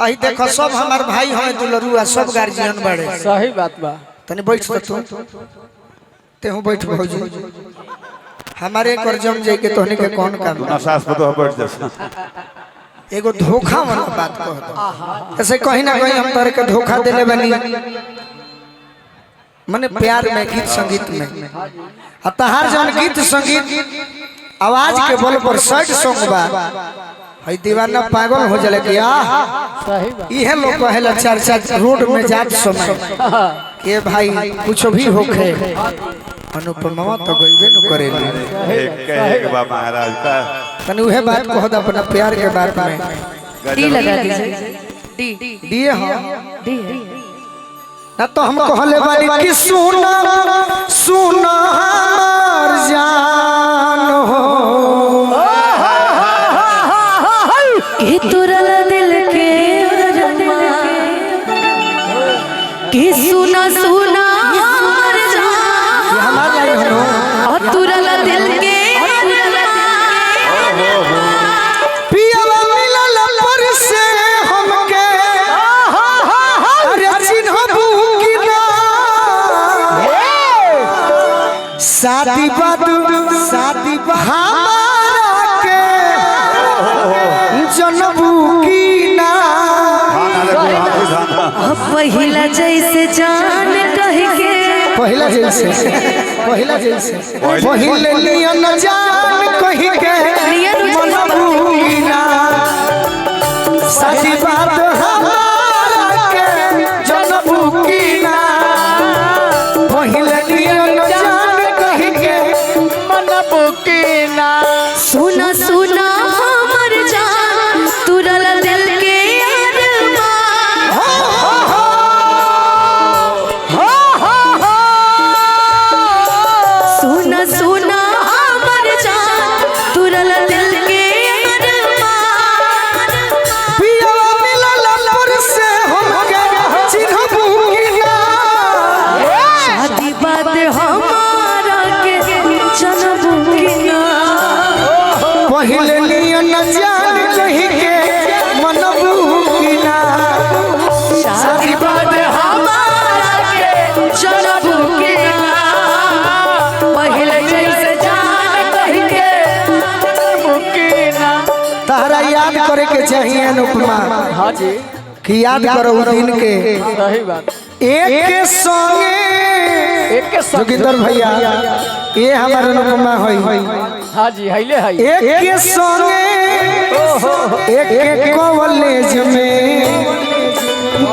आई देखो सब हमार भाई हमें दुलरुआ सब गार्जियन बड़े। सही बात बा। तनी बैठ तू तेहू बैठ भौजी हमारे कर जम जाए के तोहने के कौन काम ना सास पे तो बैठ जा। एगो धोखा वाला बात कह दो ऐसे कहीं ना कहीं हम तोहरे के धोखा देले बनी माने प्यार में गीत संगीत में तहार जन गीत संगीत आवाज के बल पर सैड सॉन्ग बा हई दीवाना पागल हो जले कि सही बात। इहे लोग कहेला चर्चा रोड में जात समय के भाई कुछ भी होखे अनुपमा तो गइबे न करेली कहे के बाप महाराज का तने उहे बात कह द अपना प्यार के बात में डी लगा दीजिए डी दिए हां डी ना तो हम कहले बानी कि सुना सुना हमार जान हो ये तुरल दिल के कि सुना सुना हमार जान ये हमार लाइन हो और तुरल दिल के पियावा मिलल पर से हमके अरे चिन्हबू कि ना शादी बात हमारा के जनबू कि ना पहिला जैसे जान कह के पहिला जैसे पहिले नियन जान कहि के मनबू कि ना शादी बात हमारा के जनबू कि ना पहिले नियन जान कहि के मनबू कि ना सुना सुना हमर जान तुरल दिल के सुना सुना हमर जान तुरल दिल के पियावा मिलल पर से हमके चिन्हबू कि ना शादी बात हमारा के जनबू कि ना पहिले नियन जान कहि के मनबू कि ना शादी बात हमारा के जनबू कि ना पहले जैसे जान कह के जनबू कि ना तारा याद करे के चाहिए अनुपमा हाँ जी कि याद करो उस दिन के सही बात। एक के संगे एक के संग जोगिंदर भैया ये हमारे अनुपमा होई हाँ जी हैले है। एक के संगे एक कॉलेज में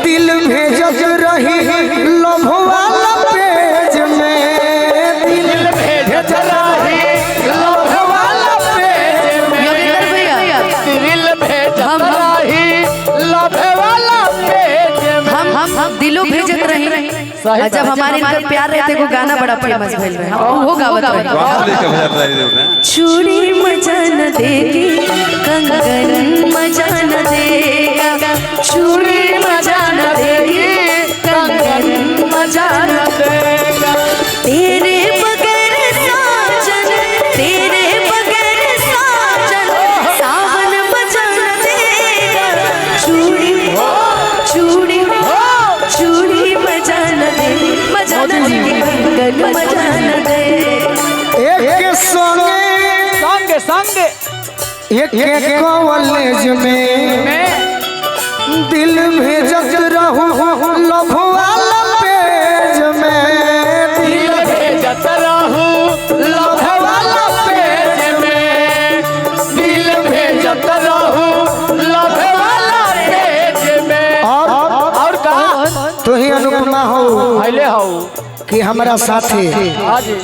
दिल भेजत रही लव वाला पेज में दिल भेजत रही लव वाला पेज में योगेंद्र भैया दिल भेजत रही लव वाला पेज में हम दिलों भेजत रही सही जब हमारे इनका प्यार रहते को गाना बड़ा फेमस भइल रहे हम वो गावत रहे बाप लेके भेज रही रे चूड़ी मजा न देगी कंगन मजा न देगा चूड़ी मजा न देगी कंगन मजा न देगा तेरे बगैर साजन तेरे बगैर साजन सावन मजा न देगा चूड़ी चूड़ी चूड़ी मजा न दे मजा न देगी कंगन मजा न दे एक के संगे संग संग एक कॉलेज में दिल भेजत रहू लव वाला पेज में दिल भेजत रहू लव वाला पेज में दिल भेजत रहू लव वाला पेज में और कहा तो ही अनुपमा हो हैले हो कि हमारा साथी हाँ जी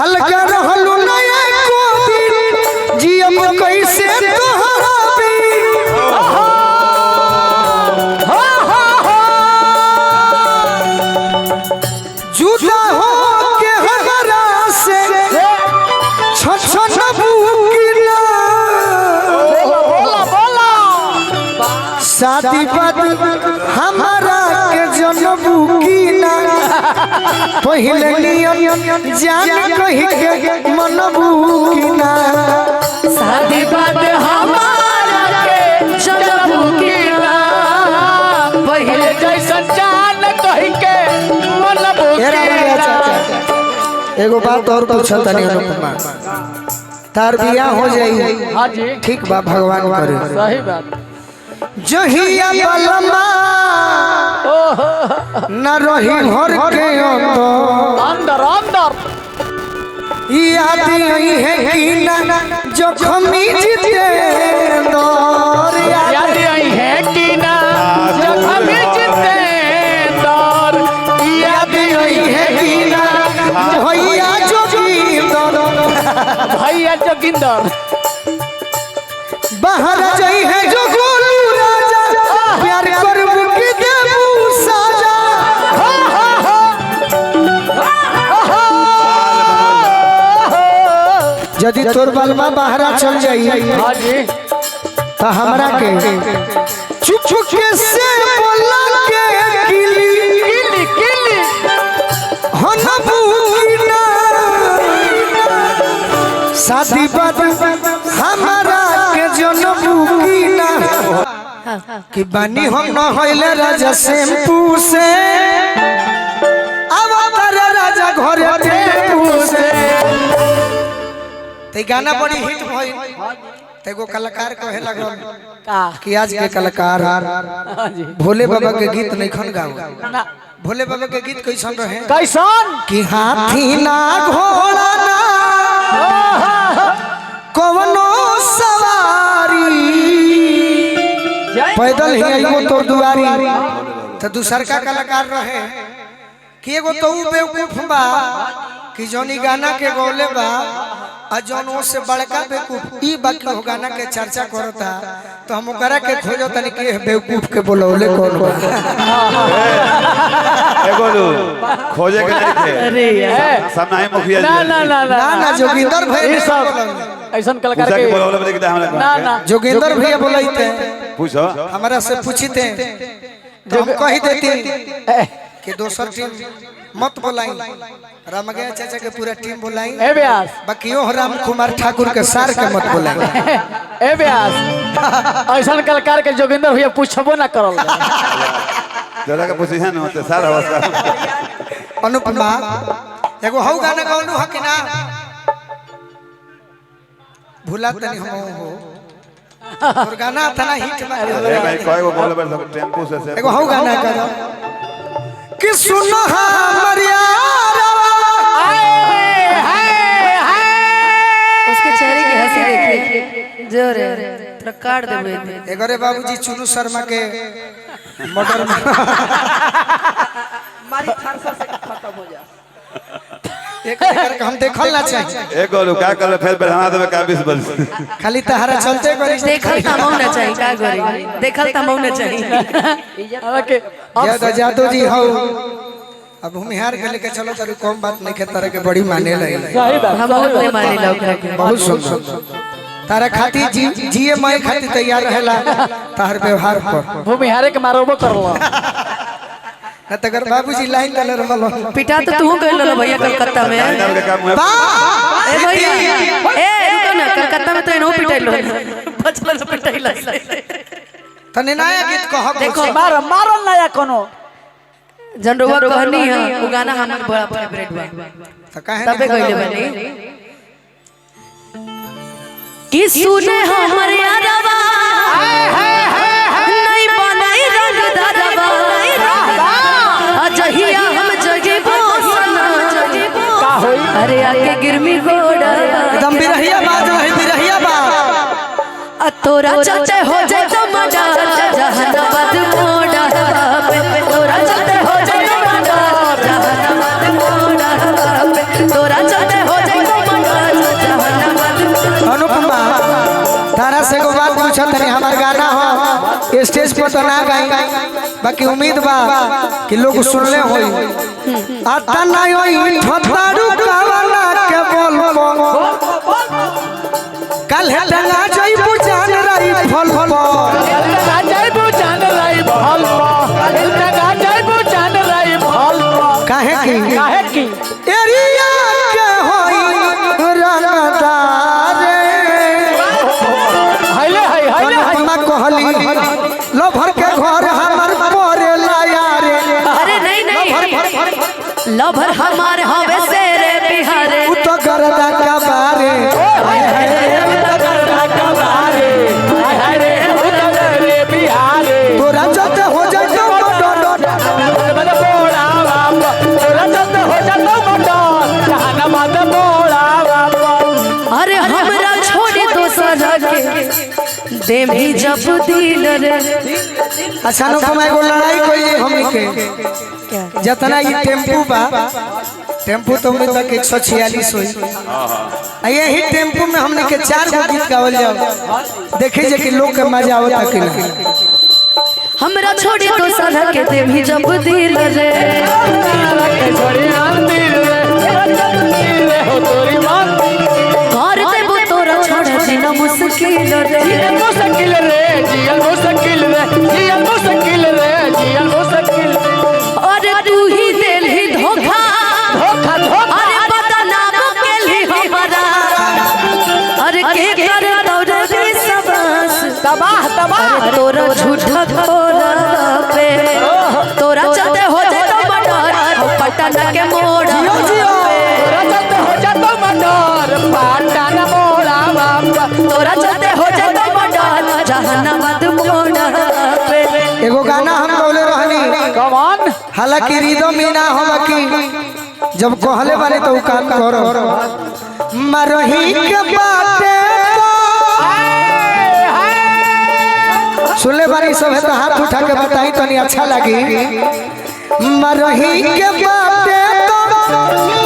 अलग रहलू नया को दिन जियम कैसे तोहरा जुदा हो के हमारा से छछनबू कि ना शादी बात हमारा के जनबू कि ना पहिले नियन जान कहि के मनबू कि ना शादी बात हमारा के जनबू कि ना एगो बात और पूछा तनी अनुपमा, तार बियाह हो जाई, हाँ जी ठीक बा, भगवान करे। सही बात। जहिया बलमा न रही घर के अंदर अंदर याद आई है कि ना जोखमी जितेंदर, याद आई है कि ना जखमी जितेंदर, याद आई है कि ना भैया जोगिंदर, भैया जोगिंदर बाहर जाई है जो गोलू राजा, प्यार करबू के देबू साजा। यदि तोर बलमा बाहरा चल जाई हाँ जी तो हमरा के चुप चुप के से बोला के किली किली किली हनबू की ना शादी बात हमारा के जनबू की ना कि बानी हम न होइले राजा शैम्पू से, अब तारे राजा घरे टेम्पू से। ते गाना बड़ी हिट भइल, तेगो कलाकार कहे लगल का कि आज के कलाकार हाँ जी भोले बाबा के गीत नहीं खन गाओ। ना भोले बाबा के गीत कैसन रहे कैसन कि हाथी ना घोड़ा ना कवनो सवारी, पैदल ही आइगो तोर दुआरी। तो दूसर का कलाकार रहे कि एगो तो ऊ बेवकूफ बा कि जोनी गाना के गौले बा आ जोन से बड़का बेवकूफ ई बा कि हो गाना के चर्चा करता, तो हम ओकरा के खोजो तनी के बेवकूफ के बोलौले कौन बा। एगो लो खोजे के नहीं थे। अरे यार सब नहीं मुखिया ना ना ना ना ना जोगिंदर भाई ये सब ऐसन कलाकार पूछा के के बोला बोले कि हमरा ना ना जोगिंदर भैया बोलते पूछो हमारा से पूछते तो हम कह देती कि दोसर टीम मत बोलाई, रामगया चाचा के पूरा टीम बोलाई, ए ब्यास बाकी राम कुमार ठाकुर के सार के मत बोलाई। ए ब्यास ऐसन कलाकार के जोगिंदर भैया पूछबो ना करल जरा के पूछी है न तो सारा अवस्था अनुपमा एगो हौ गाना गौलू ह कि ना भूला तनी हम हो और गाना था हिट में अरे भाई कोई को बोले बस टेम्पो से एगो हौ गाना करो कि सुनो हमर यारवा उसके चेहरे की हंसी देखिए जोर है काट देबे। एगो रे बाबूजी चुनू शर्मा के मर्डर में मारी फारसा से खत्म हो जा एक हम देखल ना चाहिए एक और क्या कर फिर बढ़ा देबे का 20 बल खाली तहरा चलते करी देखल तमौ ना चाहिए का करी, देखल तमौ ना चाहिए। ओके याद जादू जी हो अब हम बिहार के लेके चलो तारी कम बात नहीं के तरह के बड़ी माने लगे सही बात हम बहुत नहीं माने लोग रखे बहुत सुंदर तारा खाती जिए मैं खाती तैयार रहेला तार व्यवहार पर भूमिहारे के मारोबो करलो न तगर बाबूजी लाइन डाले रहलो पिटा तो तू कहलो लो भैया कलकत्ता में। डाल के काम है ए भैया ए रुको ना, कलकत्ता में तो इनो पिटाइलो बचला से पिटाइला। तने नया गीत कह देखो मार मारल ना या कोनो जनरुआ कहनी है वो गाना हमर बड़ा फेवरेट बा, तो काहे तबे कहले बनी कि सुने हमर यारवा नहीं बनाई रंग दरवा अजहिया हम जगेबो सना जगेबो का होई अरे आके गिरमी गोड़ा एकदम बिरहिया बात रही बिरहिया बात तोरा चलते हो जाए तो मजा जहानाबाद मोड़ा पे तोरा चलते हो जाए तो मजा जहानाबाद मोड़ा पे तोरा चलते हो जाए तो मजा जहानाबाद। अनुपमा तारा से को बात पूछा तनी हमार गाना हो स्टेज पर तो ना गाई, बाकी उम्मीद बा कि लोग सुनले होई आता ना होई ठतारू कावला के बोल कल है टंगा जाई बुझान रही फल फल जाय बुझान रही भल लगा जाय बुझान रही भल काहे की एरिया के होई रंगदारे हाइले हाइले अनुपमा कहली लो भर के घर हमर पोरे लाया रे अरे नहीं नहीं लभर हमार हवे से रे बिहार करदा का बारे हाय हाय रे उतगर कबारे हाय हाय रे उतगर रे बिहारे तोरा चलते हो जाए तो मद बोला बाप तोरा चलते हो जा तो मडर जहानाबाद बोला बाप अरे हमरा छोड़ी दोसर के देवी जब दिल रे अच्छा नो कमाई को लड़ाई कोई हमनी के जितना ये टेम्पू बा टेम्पू तो में तक 146 हुई यही टेम्पू में हमने के 4 गो गीत गावल जाओ देखे जे कि लोग के मजा आवता कि ना हमरा छोड़ी दोसर के देवी जब दिल रे छोड़ी दिल रे हो तोरी बात घर देबो तोरा छोड़ जीना मुश्किल रे मुश्किल रे जियल मुश्किल रे जियल मुश्किल रे जियल मुश्किल अरे तू ही दिल ही धोखा धोखा धोखा अरे बदनाम केली हमरा अरे के कर तोरे विश्वास तबाह तबाह अरे तोरा झूठा तोरा पे तोरा चलते हो जाए तो मडर पटना के मोड़ तोरा चलते हो जा तो मडर पटना मोड़ा बाप तोरा चलते हो जाए तो मडर जहानाबाद मोड़ पे एगो गाना हम बोले रहनी कौन हालांकि रिदम में ना हम की जब कहले बारे तो काम करो मरही के बाटे सुनले बारी सब है तो हाथ उठा के बताई तो नहीं अच्छा लगी मरही के बाटे तो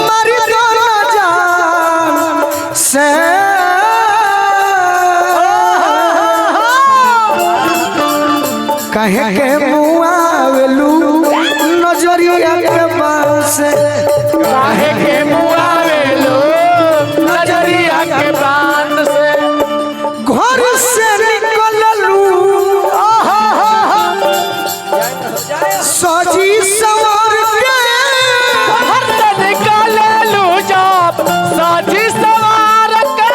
मर दो ना जान से कहे के मुआवलू नजरिया के पास काहे के मुआवे लो नजरिया के बांध से घर से निकललू सजी सवार के हर से निकाल लू जब साजी सवार के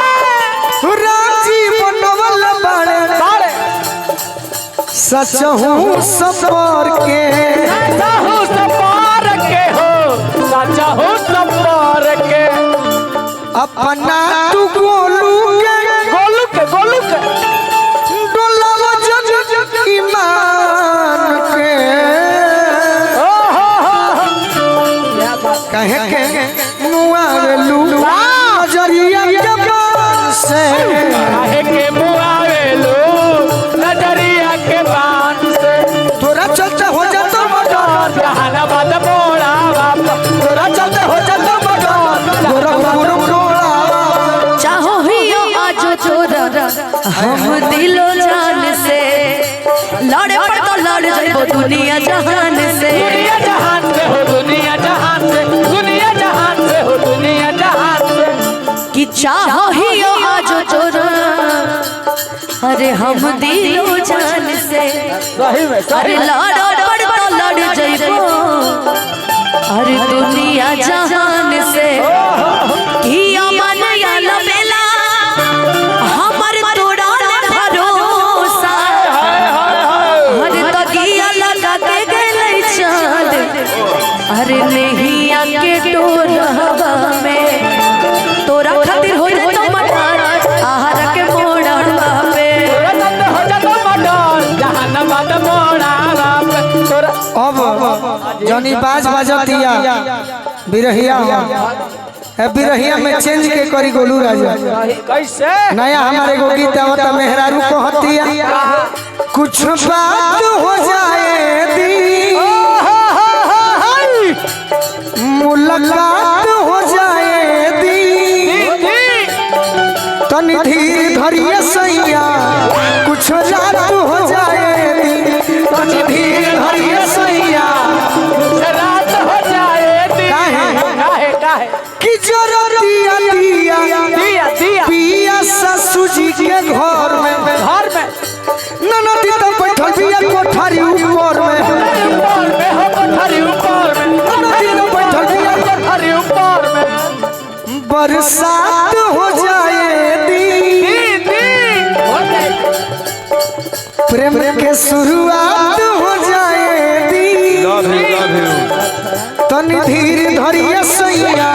राजी बनवल बड़े सच हूँ सवार के साहू सवार के हो सचा हो सवार के अपना तू गोलू के गोलू के डोलावा जग ईमान के कहे के मुआवलू नजरिया के पास से काहे के मुआवे लो नजरिया के बांध से तोरा चलते हो जाता मडर जहानाबाद मोड़ा बाप तोरा चलते हो जाता मडर गोरखपुर मोड़ा चाहो ही आज तोरा हम दिलो जान से लड़े पर तो लड़ जाइबो दुनिया जहान से दुनिया जहान से हो दुनिया जहान से दुनिया जहान से हो दुनिया जहान से कि चाहो ही आज तोरा अरे हम दिलो जान से सही में अरे लड़ो पर तो लड़ जाइबो अरे दुनिया जहान से कि अमन या लबेला हमर तोड़ा भरोसा अरे तगिया लगा के गेलै चाँद अरे नहीं आके टोरहवा में तोरा खातिर हो तो मटार आहार के मोड़वा पे तोरा चलते हो जा तो मडर जहानाबाद मोड़ा बाप तोरा अब जनी बाज बजतिया बिरहिया बिरहिया में चेंज के करी गोलू राजा कैसे नया हमारे को गीत आवता मेहरारू को हतिया कुछ बात हो जाए दी मुलाकात हो जाए दी तनी धीर धरिए सैया कुछ रात हो जाए दी तनी धीर धरिए सैया रात हो जाए काहे कि जरा दिया दिया दिया दिया पिया ससुर जी के घर में ननदी तो बैठल बिया कोठारी ऊपर में ऊपर में हो कोठारी ऊपर में ननदी तो बैठल बिया कोठारी ऊपर में बरसात हो जाए दी प्रेम के शुरुआत हो जाए दी लव यू तनी धीर धरिए सैया